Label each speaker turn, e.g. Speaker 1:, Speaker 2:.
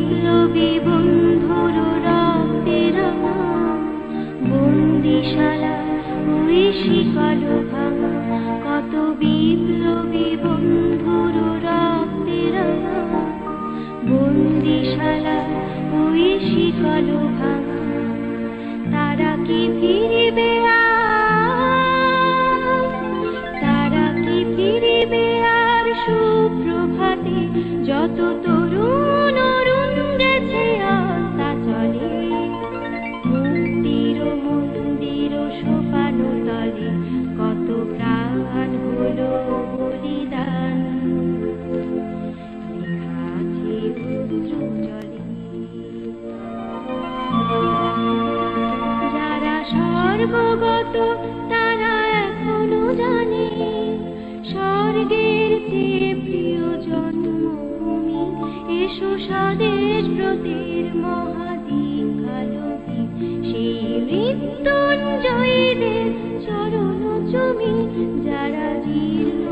Speaker 1: বিপ্লবী বন্ধুর রক্তের বন্দিশালা ওই শিকল ভাঙা, কত বিপ্লবী বন্ধুর রক্তের বন্দিশালা ওই শিকল ভাঙা। তারা কি ফিরিবে আর, তারা কি ফিরিবে আর সুপ্রভাতে, যত তরুণ অরুণ গেছে আস্তা চলে মুক্তির মন্দির সোপান তলে, কত প্রাণ হলো বলিদান, লেখা আছে অশ্রু জলে। যারা সর্বগত তারা এখনো জানে স্বর্গের চেয়ে প্রিয় জন্মভূমি, এসো স্বদেশ ব্রতের মহাদীক্ষালোকে, সেই মৃত্যুঞ্জয়ীদের চরণ চুমি, যারা জীর্ণ